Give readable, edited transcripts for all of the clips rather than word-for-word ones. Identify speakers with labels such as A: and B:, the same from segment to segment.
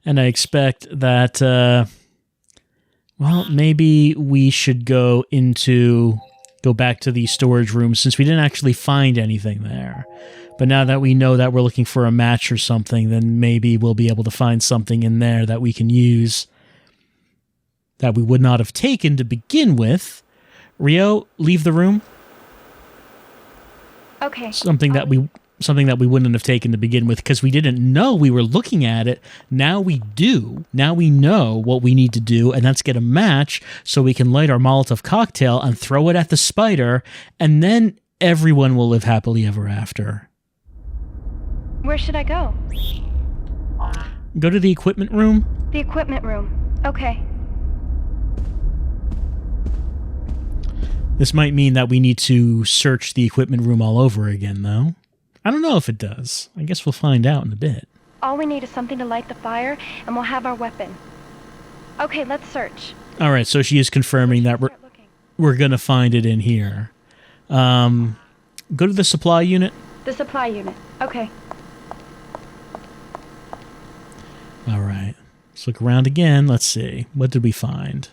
A: And I expect that, well, maybe we should go back to the storage room since we didn't actually find anything there. But now that we know that we're looking for a match or something, then maybe we'll be able to find something in there that we can use that we would not have taken to begin with. Rio, leave the room.
B: Okay.
A: Something that we wouldn't have taken to begin with because we didn't know we were looking at it. Now we do. Now we know what we need to do, and that's get a match so we can light our Molotov cocktail and throw it at the spider, and then everyone will live happily ever after.
B: Where should I go?
A: Go to the equipment room.
B: The equipment room. Okay.
A: This might mean that we need to search the equipment room all over again, though. I don't know if it does. I guess we'll find out in a bit.
B: All we need is something to light the fire, and we'll have our weapon. Okay, let's search.
A: All right, so she is confirming that we're going to find it in here. Go to the supply unit.
B: The supply unit. Okay.
A: All right. Let's look around again. Let's see. What did we find?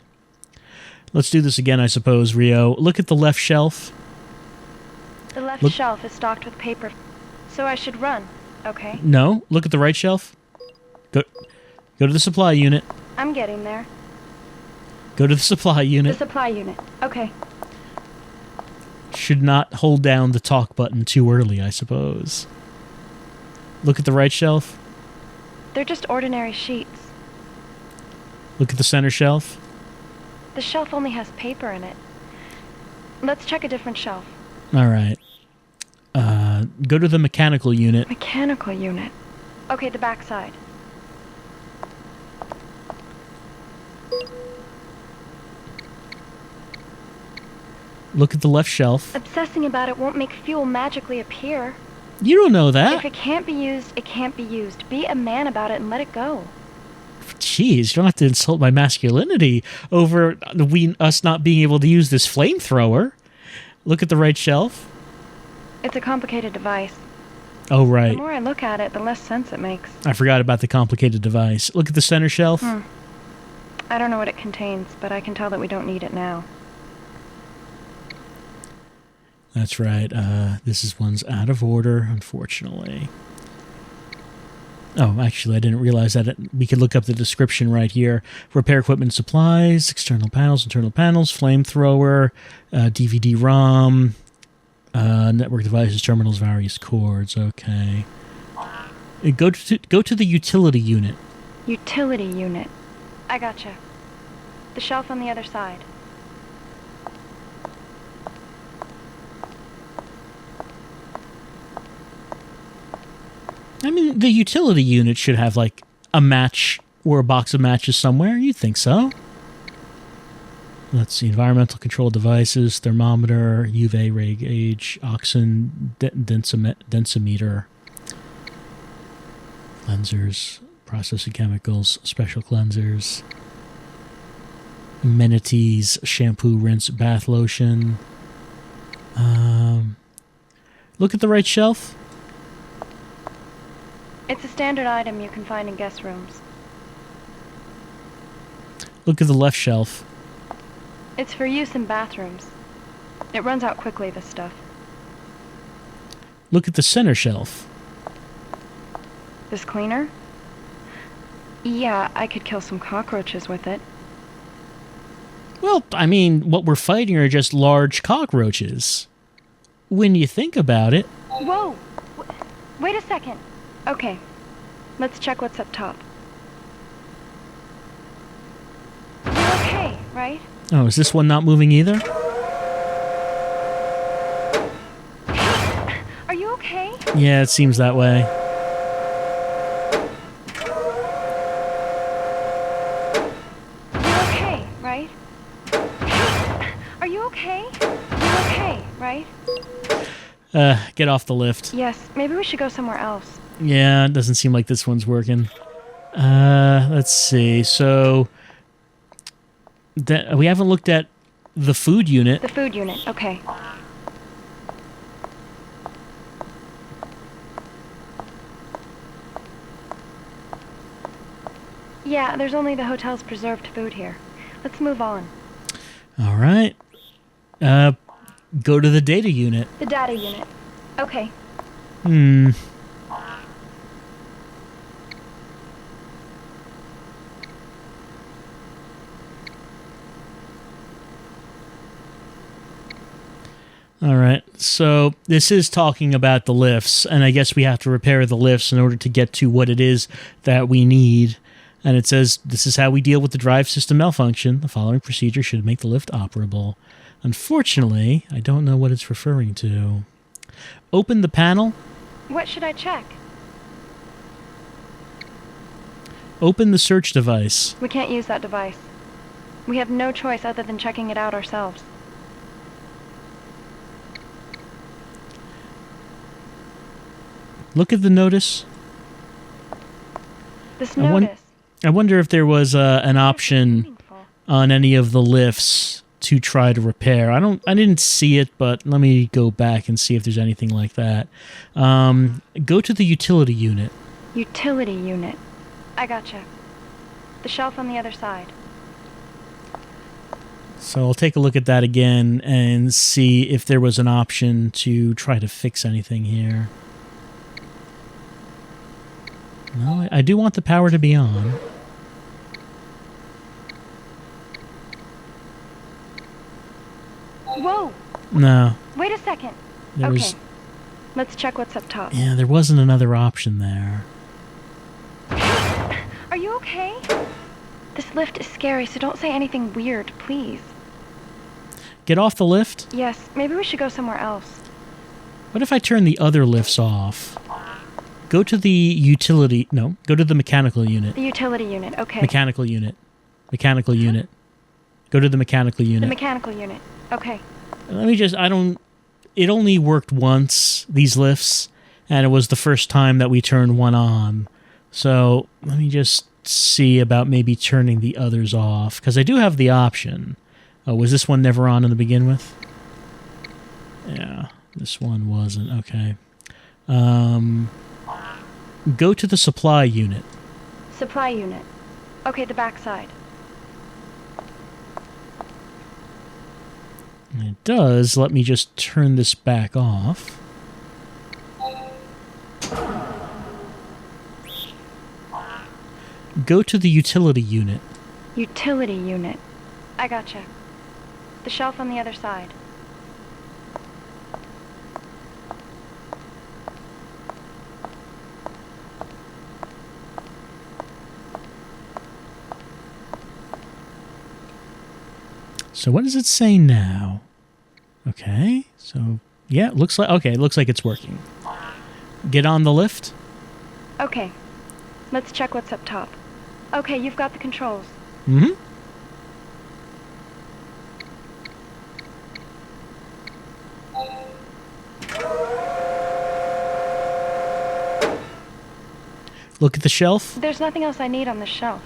A: Let's do this again, I suppose, Rio. Look at the left shelf.
B: The left shelf is stocked with paper, so I should run, okay?
A: No, look at the right shelf. Go to the supply unit.
B: I'm getting there.
A: Go to the supply unit.
B: The supply unit. Okay.
A: Should not hold down the talk button too early, I suppose. Look at the right shelf.
B: They're just ordinary sheets.
A: Look at the center shelf.
B: The shelf only has paper in it. Let's check a different shelf.
A: All right. Go to the mechanical unit.
B: Mechanical unit. Okay, the back side.
A: Look at the left shelf.
B: Obsessing about it won't make fuel magically appear.
A: You don't know that.
B: If it can't be used, it can't be used. Be a man about it and let it go.
A: Jeez, you don't have to insult my masculinity over us not being able to use this flamethrower. Look at the right shelf.
B: It's a complicated device.
A: Oh, right.
B: The more I look at it, the less sense it makes.
A: I forgot about the complicated device. Look at the center shelf.
B: I don't know what it contains, but I can tell that we don't need it now.
A: That's right. This one's out of order, unfortunately. Oh, actually, I didn't realize that we could look up the description right here. Repair equipment supplies, external panels, internal panels, flamethrower, DVD-ROM, network devices, terminals, various cords. Okay. Go to the utility unit.
B: Utility unit. I gotcha. The shelf on the other side.
A: I mean, the utility unit should have, like, a match or a box of matches somewhere. You'd think so. Let's see. Environmental control devices, thermometer, UV ray gauge, oxygen densimeter, cleansers, processing chemicals, special cleansers, amenities, shampoo, rinse, bath lotion. Look at the right shelf.
B: It's a standard item you can find in guest rooms.
A: Look at the left shelf.
B: It's for use in bathrooms. It runs out quickly, this stuff.
A: Look at the center shelf.
B: This cleaner? Yeah, I could kill some cockroaches with it.
A: Well, I mean, what we're fighting are just large cockroaches. When you think about it...
B: Whoa! Wait a second. Okay, let's check what's up top. You're okay, right?
A: Oh, is this one not moving either?
B: Are you okay?
A: Yeah, it seems that way.
B: You're okay, right? Are you okay? You're okay, right?
A: Get off the lift.
B: Yes, maybe we should go somewhere else.
A: Yeah, it doesn't seem like this one's working. Let's see. So, we haven't looked at the food unit.
B: The food unit, okay. Yeah, there's only the hotel's preserved food here. Let's move on.
A: All right. Go to the data unit.
B: The data unit. Okay.
A: All right, so this is talking about the lifts, and I guess we have to repair the lifts in order to get to what it is that we need. And it says, this is how we deal with the drive system malfunction. The following procedure should make the lift operable. Unfortunately, I don't know what it's referring to. Open the panel.
B: What should I check?
A: Open the search device.
B: We can't use that device. We have no choice other than checking it out ourselves.
A: Look at the notice.
B: This notice.
A: I wonder if there was an option on any of the lifts to try to repair. I didn't see it, but let me go back and see if there's anything like that. Go to the utility unit.
B: Utility unit. I gotcha. The shelf on the other side.
A: So I'll take a look at that again and see if there was an option to try to fix anything here. No, I do want the power to be on.
B: Whoa!
A: No.
B: Wait a second.
A: Okay.
B: Let's check what's up top.
A: Yeah, there wasn't another option there.
B: Are you okay? This lift is scary, so don't say anything weird, please.
A: Get off the lift?
B: Yes, maybe we should go somewhere else.
A: What if I turn the other lifts off? Go to the utility... No, go to the mechanical unit.
B: The utility unit, okay.
A: Mechanical unit. Mechanical unit. Go to the mechanical unit.
B: The mechanical unit, okay.
A: Let me just... It only worked once, these lifts, and it was the first time that we turned one on. So let me just see about maybe turning the others off, because I do have the option. Oh, was this one never on to begin with? Yeah, this one wasn't. Okay. Go to the supply unit.
B: Supply unit. Okay, the backside.
A: It does. Let me just turn this back off. Go to the utility unit.
B: Utility unit. I gotcha. The shelf on the other side.
A: So what does it say now? Okay, so yeah, it looks like it's working. Get on the lift.
B: Okay, let's check what's up top. Okay, you've got the controls.
A: Mm-hmm. Look at the shelf.
B: There's nothing else I need on the shelf.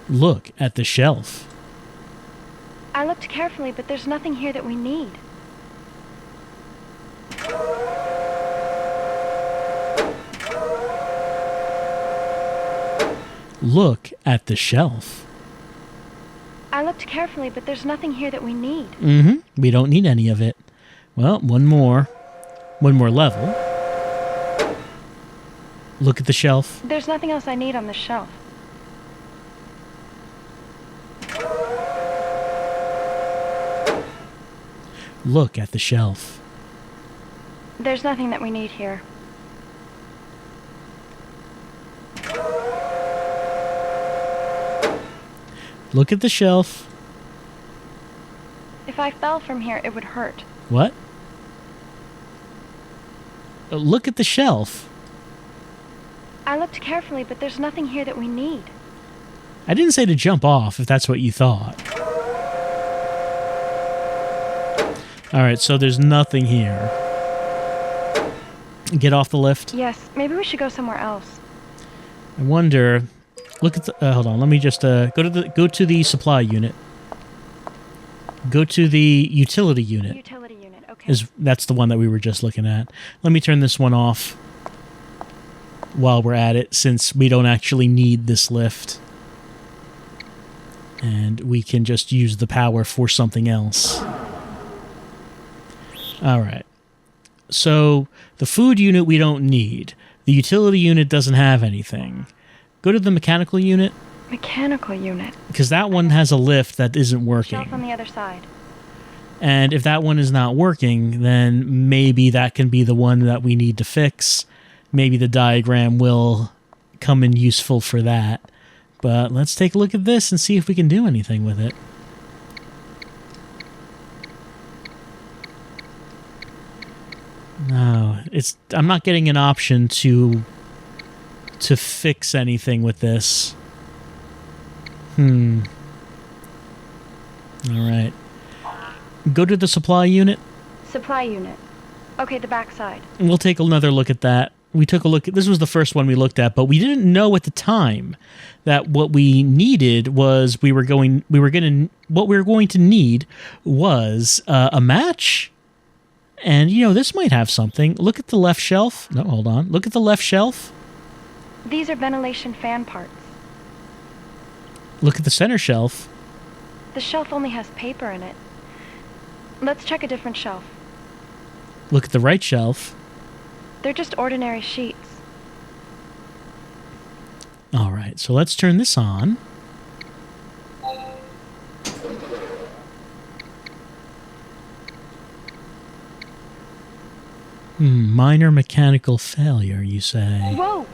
A: Look at the shelf.
B: I looked carefully, but there's nothing here that we need.
A: Look at the shelf.
B: I looked carefully, but there's nothing here that we need.
A: Mm-hmm. We don't need any of it. Well, one more level. Look at the shelf.
B: There's nothing else I need on the shelf.
A: Look at the shelf.
B: There's nothing that we need here.
A: Look at the shelf.
B: If I fell from here, it would hurt.
A: What? Look at the shelf.
B: I looked carefully, but there's nothing here that we need.
A: I didn't say to jump off, if that's what you thought. Alright, so there's nothing here. Get off the lift.
B: Yes, maybe we should go somewhere else.
A: I wonder... Look at the... hold on, let me just... go to the supply unit. Go to the utility unit.
B: Utility unit, okay.
A: That's the one that we were just looking at. Let me turn this one off. while we're at it, since we don't actually need this lift. And we can just use the power for something else. Alright. So, the food unit we don't need. The utility unit doesn't have anything. Go to the mechanical unit.
B: Mechanical unit.
A: Because that one has a lift that isn't working.
B: Shelf on the other side.
A: And if that one is not working, then maybe that can be the one that we need to fix. Maybe the diagram will come in useful for that. But let's take a look at this and see if we can do anything with it. No, I'm not getting an option to fix anything with this. Alright. Go to the supply unit.
B: Supply unit. Okay, the backside.
A: And we'll take another look at that. We took a look at this was the first one we looked at, but we didn't know at the time that what we needed was what we were going to need was a match. And this might have something. Look at the left shelf. No, hold on. Look at the left shelf.
B: These are ventilation fan parts.
A: Look at the center shelf.
B: The shelf only has paper in it. Let's check a different shelf.
A: Look at the right shelf.
B: They're just ordinary sheets.
A: All right, so let's turn this on. Minor mechanical failure, you say?
B: Whoa!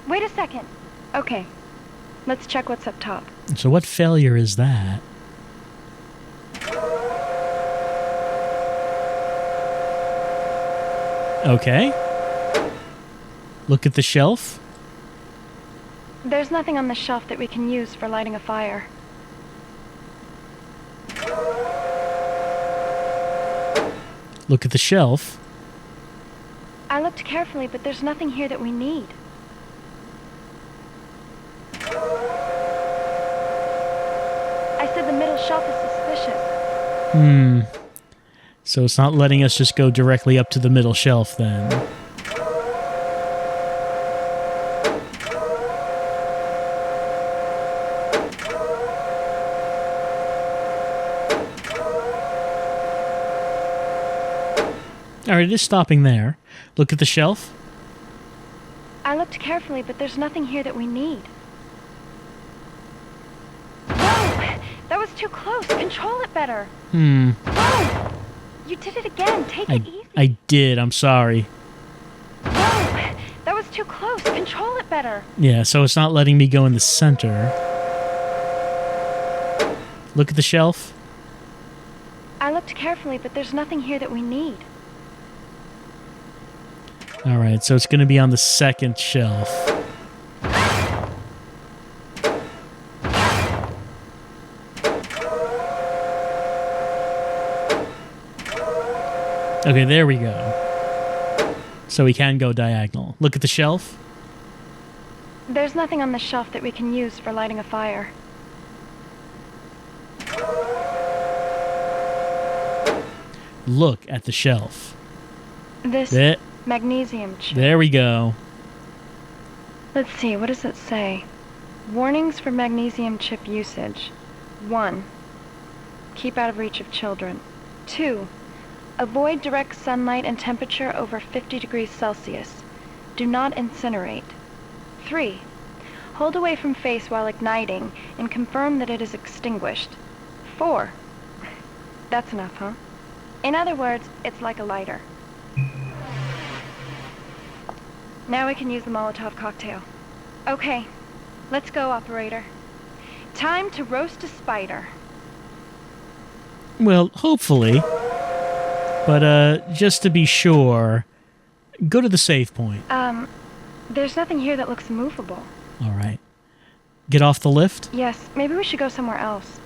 B: Wait a second. Okay, let's check what's up top.
A: So what failure is that? Okay. Look at the shelf.
B: There's nothing on the shelf that we can use for lighting a fire.
A: Look at the shelf.
B: I looked carefully, but there's nothing here that we need. I said the middle shelf is suspicious.
A: So it's not letting us just go directly up to the middle shelf then. Alright, it is stopping there. Look at the shelf.
B: I looked carefully, but there's nothing here that we need. Whoa! That was too close. Control it better. Whoa! You did it again. Take it easy.
A: I did. I'm sorry.
B: Whoa! That was too close. Control it better.
A: Yeah, so it's not letting me go in the center. Look at the shelf.
B: I looked carefully, but there's nothing here that we need.
A: Alright, so it's going to be on the second shelf. Okay, there we go. So we can go diagonal. Look at the shelf.
B: There's nothing on the shelf that we can use for lighting a fire.
A: Look at the shelf.
B: This magnesium chip.
A: There we go.
B: Let's see, what does it say? Warnings for magnesium chip usage. 1. Keep out of reach of children. 2. Avoid direct sunlight and temperature over 50 degrees Celsius. Do not incinerate. 3. Hold away from face while igniting and confirm that it is extinguished. 4. That's enough, huh? In other words, it's like a lighter. Now we can use the Molotov cocktail. Okay, let's go, operator. Time to roast a spider.
A: Well, hopefully. But, just to be sure, go to the save point.
B: There's nothing here that looks movable.
A: Alright. Get off the lift?
B: Yes, maybe we should go somewhere else.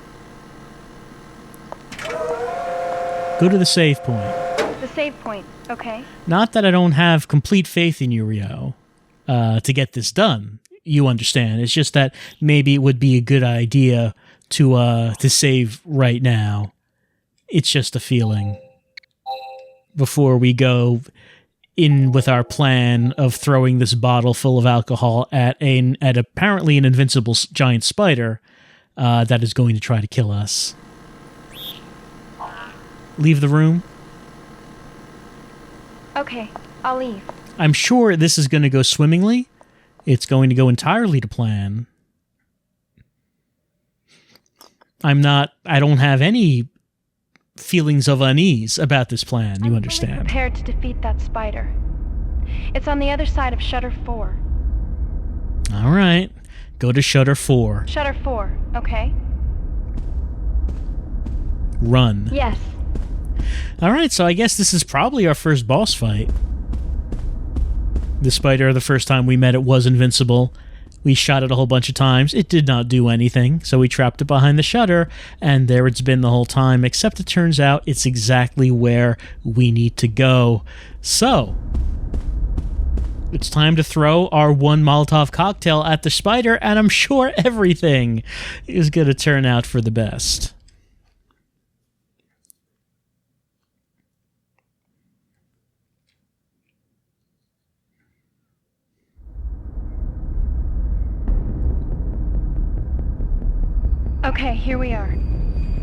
A: Go to the save point.
B: The save point, okay.
A: Not that I don't have complete faith in you, Rio, to get this done. You understand. It's just that maybe it would be a good idea to save right now. It's just a feeling. Before we go in with our plan of throwing this bottle full of alcohol at apparently an invincible giant spider that is going to try to kill us. Leave the room.
B: Okay, I'll leave.
A: I'm sure this is going to go swimmingly. It's going to go entirely to plan. I don't have any feelings of unease about this plan, you understand.
B: I'm prepared to defeat that spider. It's on the other side of Shutter 4.
A: All right. Go to Shutter 4.
B: Shutter 4, okay?
A: Run.
B: Yes.
A: All right, so I guess this is probably our first boss fight. The spider, the first time we met it, was invincible. We shot it a whole bunch of times. It did not do anything, so we trapped it behind the shutter, and there it's been the whole time, except it turns out it's exactly where we need to go. So, it's time to throw our one Molotov cocktail at the spider, and I'm sure everything is going to turn out for the best.
B: Okay, here we are.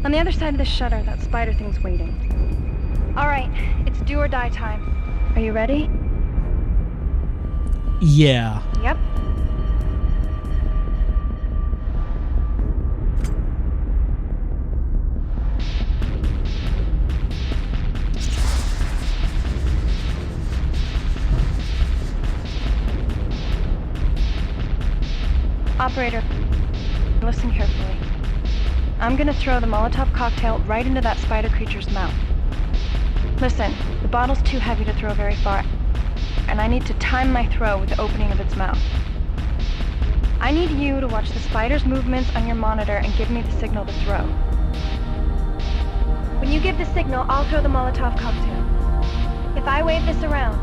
B: On the other side of the shutter, that spider thing's waiting. All right, it's do or die time. Are you ready?
A: Yeah.
B: Yep. Operator, listen carefully. I'm gonna throw the Molotov cocktail right into that spider creature's mouth. Listen, the bottle's too heavy to throw very far, and I need to time my throw with the opening of its mouth. I need you to watch the spider's movements on your monitor and give me the signal to throw. When you give the signal, I'll throw the Molotov cocktail. If I wave this around,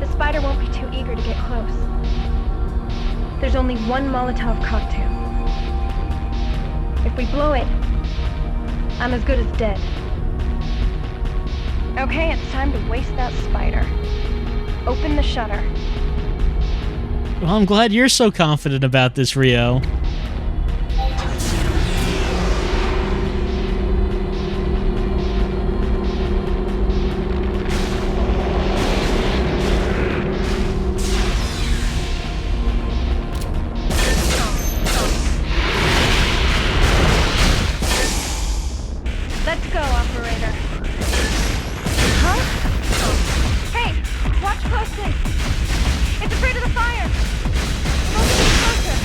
B: the spider won't be too eager to get close. There's only one Molotov cocktail. If we blow it, I'm as good as dead. Okay, it's time to waste that spider. Open the shutter.
A: Well, I'm glad you're so confident about this, Rio.
B: Let's go, operator. Huh? Hey, watch closely. It's afraid of the fire. Closer.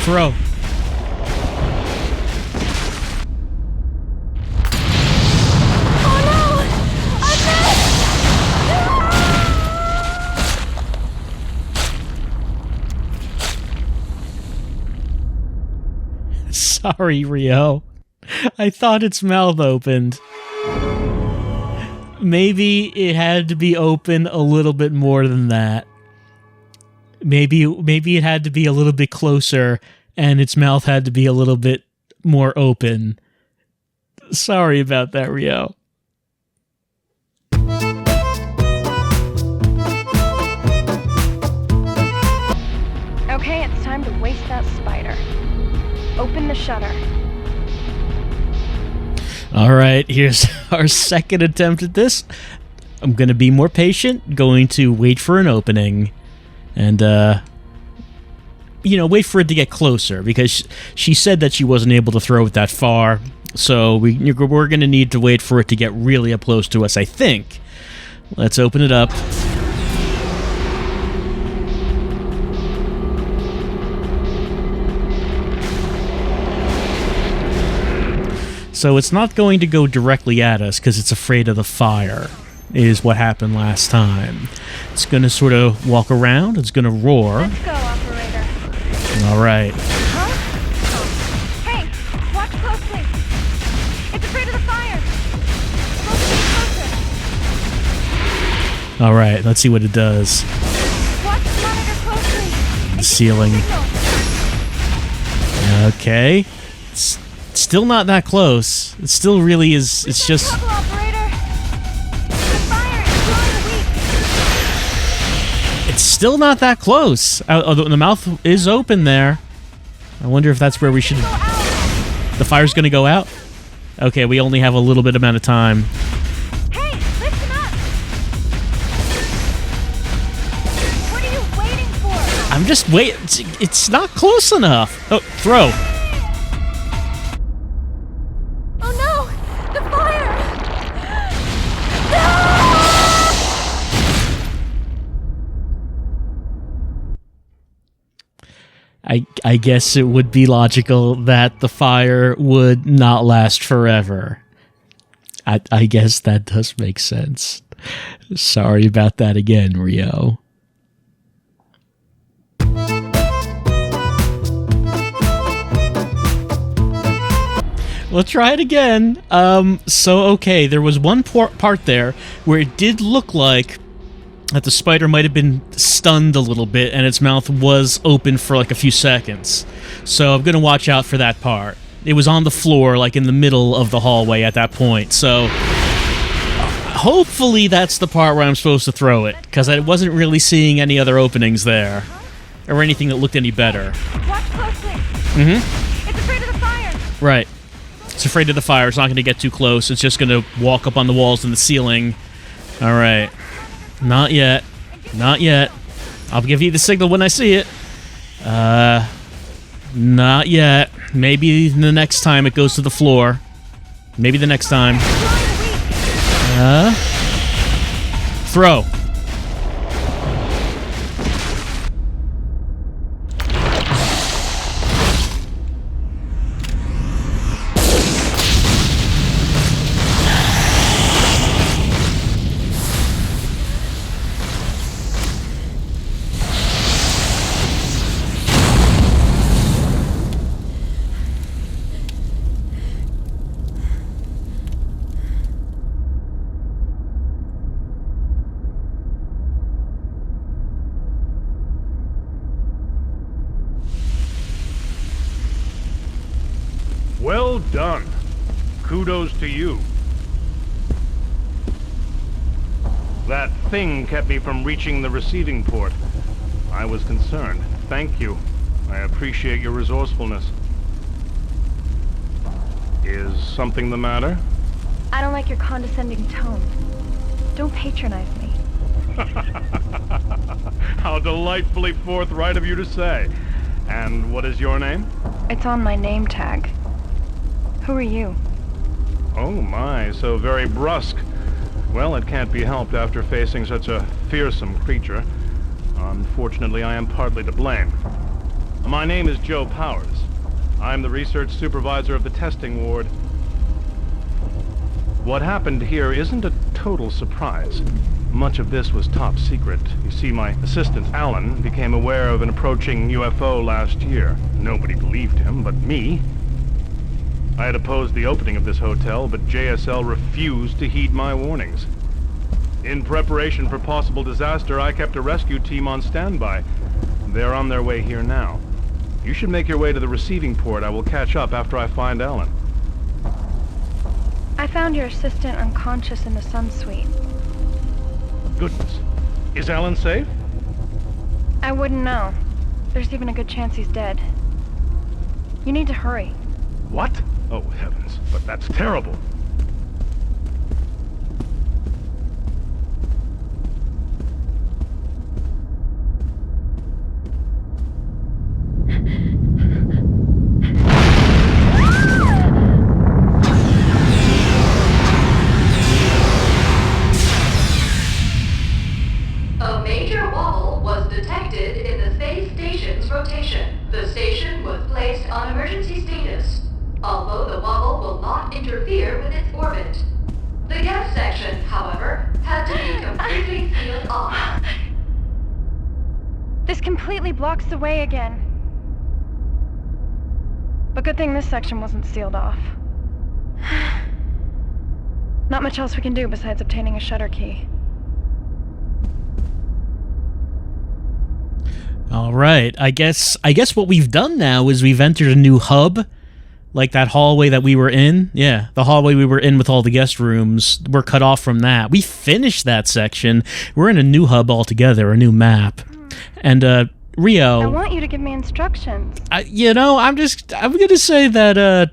A: Throw.
B: Oh no! I'm dead!
A: Sorry, Rio. I thought its mouth opened. Maybe it had to be open a little bit more than that. Maybe it had to be a little bit closer, and its mouth had to be a little bit more open. Sorry about that, Rio.
B: Okay, it's time to waste that spider. Open the shutter.
A: All right, here's our second attempt at this. I'm going to be more patient, going to wait for an opening, and, wait for it to get closer, because she said that she wasn't able to throw it that far, so we're going to need to wait for it to get really up close to us, I think. Let's open it up. So it's not going to go directly at us because it's afraid of the fire, is what happened last time. It's going to sort of walk around. It's going to roar.
B: Let's go, operator.
A: All right.
B: Huh? Hey, watch closely. It's afraid of the fire. Closer.
A: All right, let's see what it does.
B: Watch the monitor closely.
A: The ceiling. Okay. It's still not that close. It still really is. It's just.
B: Trouble, operator. The fire is growing weak.
A: Still not that close. The mouth is open there. I wonder if that's where we should... The fire's gonna go out? Okay, we only have a little bit amount of time.
B: Hey, listen up! What are you waiting for?
A: I'm just waiting. It's not close enough. Oh, throw.
B: Oh no! The fire!
A: I guess it would be logical that the fire would not last forever. I guess that does make sense. Sorry about that again, Rio. Let's try it again. Okay, there was one part there where it did look like that the spider might have been stunned a little bit and its mouth was open for like a few seconds. So I'm going to watch out for that part. It was on the floor, like in the middle of the hallway at that point. So hopefully that's the part where I'm supposed to throw it, because I wasn't really seeing any other openings there or anything that looked any better.
B: Watch closely.
A: Mm-hmm.
B: It's afraid of the fire.
A: Right. It's afraid of the fire. It's not going to get too close. It's just going to walk up on the walls and the ceiling. All right. Not yet. Not yet. I'll give you the signal when I see it. Not yet. Maybe the next time it goes to the floor. Maybe the next time. Throw.
C: Well done. Kudos to you. That thing kept me from reaching the receiving port. I was concerned. Thank you. I appreciate your resourcefulness. Is something the matter?
B: I don't like your condescending tone. Don't patronize me.
C: How delightfully forthright of you to say. And what is your name?
B: It's on my name tag. Who are you?
C: Oh my, so very brusque. Well, it can't be helped after facing such a fearsome creature. Unfortunately, I am partly to blame. My name is Joe Powers. I'm the research supervisor of the testing ward. What happened here isn't a total surprise. Much of this was top secret. You see, my assistant, Alan, became aware of an approaching UFO last year. Nobody believed him, but me. I had opposed the opening of this hotel, but JSL refused to heed my warnings. In preparation for possible disaster, I kept a rescue team on standby. They're on their way here now. You should make your way to the receiving port. I will catch up after I find Alan.
B: I found your assistant unconscious in the sun suite.
C: Goodness. Is Alan safe?
B: I wouldn't know. There's even a good chance he's dead. You need to hurry.
C: What? Oh, heavens. But that's terrible.
D: A major wobble was detected in the space station's rotation. The station was placed on emergency status, although the wobble will not interfere with its orbit. The gas section, however, had to be completely sealed off.
B: This completely blocks the way again. But good thing this section wasn't sealed off. Not much else we can do besides obtaining a shutter key.
A: All right. I guess what we've done now is we've entered a new hub, like that hallway that we were in. Yeah, the hallway we were in with all the guest rooms. We're cut off from that. We finished that section. We're in a new hub altogether, a new map. And Rio,
B: I want you to give me instructions.
A: I'm gonna say that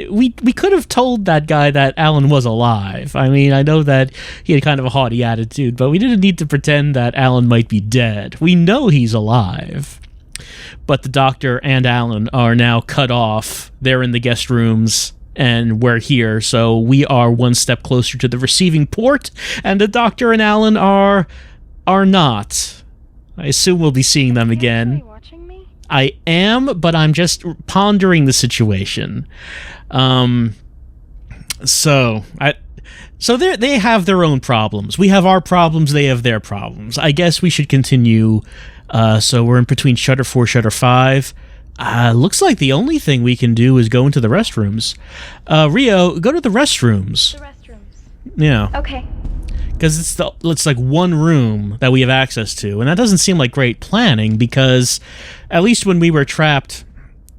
A: we could have told that guy that Alan was alive. I mean, I know that he had kind of a haughty attitude, but we didn't need to pretend that Alan might be dead. We know he's alive. But the doctor and Alan are now cut off. They're in the guest rooms, and we're here, so we are one step closer to the receiving port, and the doctor and Alan are not. I assume we'll be seeing them again.
B: Are you watching me?
A: I am, but I'm just pondering the situation. So they have their own problems. We have our problems, they have their problems. I guess we should continue. So we're in between Shutter 4, Shutter 5. Looks like the only thing we can do is go into the restrooms. Rio, go to the restrooms.
B: The restrooms.
A: Yeah.
B: Okay.
A: Because it's like one room that we have access to, and that doesn't seem like great planning, because at least when we were trapped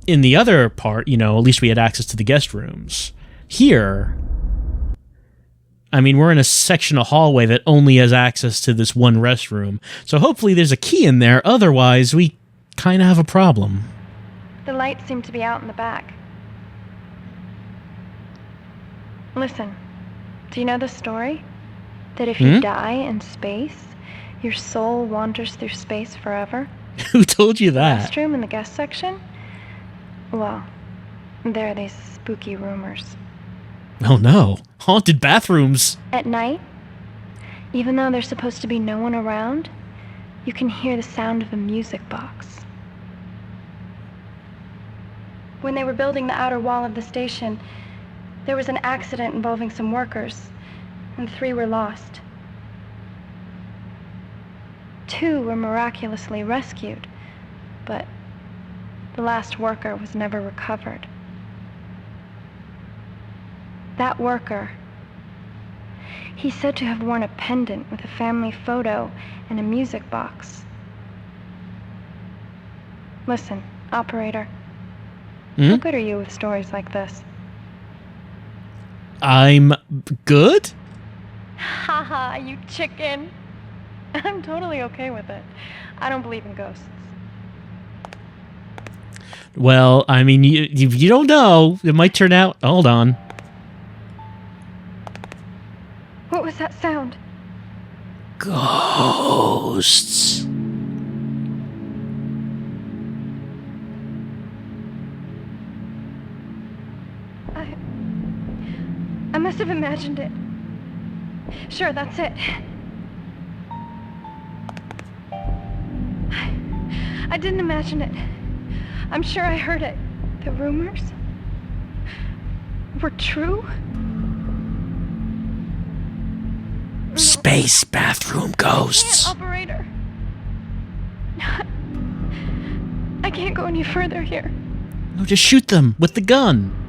A: in the other part, at least we had access to the guest rooms. Here, I mean, we're in a section of hallway that only has access to this one restroom, so hopefully there's a key in there, otherwise we kind of have a problem.
B: The lights seem to be out in the back. Listen, do you know the story? That if you die in space, your soul wanders through space forever?
A: Who told you that?
B: Restroom in the guest section? Well, there are these spooky rumors.
A: Oh no. Haunted bathrooms.
B: At night, even though there's supposed to be no one around, you can hear the sound of a music box. When they were building the outer wall of the station, there was an accident involving some workers, and 3 were lost. 2 were miraculously rescued, but the last worker was never recovered. That worker, he's said to have worn a pendant with a family photo and a music box. Listen, operator, how good are you with stories like this?
A: I'm good?
B: Haha, you chicken. I'm totally okay with it. I don't believe in ghosts.
A: Well, I mean, you don't know. It might turn out... Hold on.
B: What was that sound?
A: Ghosts.
B: I must have imagined it. Sure, that's it. I didn't imagine it. I'm sure I heard it. The rumors were true?
A: Space bathroom ghosts.
B: Operator. I can't go any further here.
A: No, just shoot them with the gun.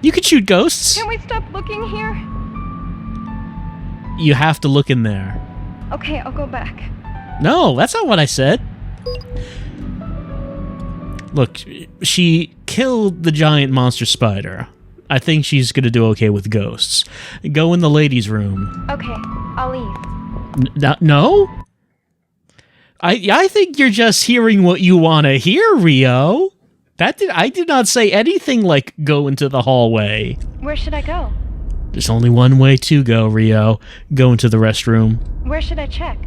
A: You can shoot ghosts.
B: Can we stop looking here?
A: You have to look in there.
B: Okay, I'll go back.
A: No, that's not what I said. Look, she killed the giant monster spider. I think she's gonna do okay with ghosts. Go in the ladies' room.
B: Okay, I'll leave.
A: No? I think you're just hearing what you want to hear, Rio. I did not say anything like go into the hallway.
B: Where should I go?
A: There's only one way to go, Rio. Go into the restroom.
B: Where should I check?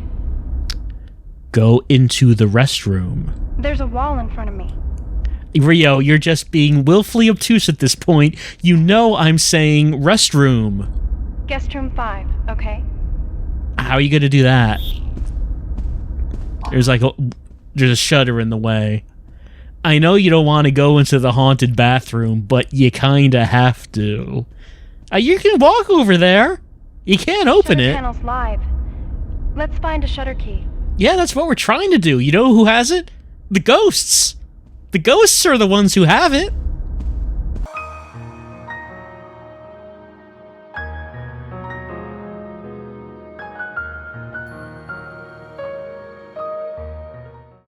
A: Go into the restroom.
B: There's a wall in front of me.
A: Rio, you're just being willfully obtuse at this point. You know I'm saying restroom.
B: Guest room 5, okay?
A: How are you going to do that? There's a shutter in the way. I know you don't want to go into the haunted bathroom, but you kind of have to. You can walk over there. You can't open
B: Shutter
A: it.
B: panel's live. Let's find a shutter key.
A: Yeah, that's what we're trying to do. You know who has it? The ghosts. The ghosts are the ones who have it.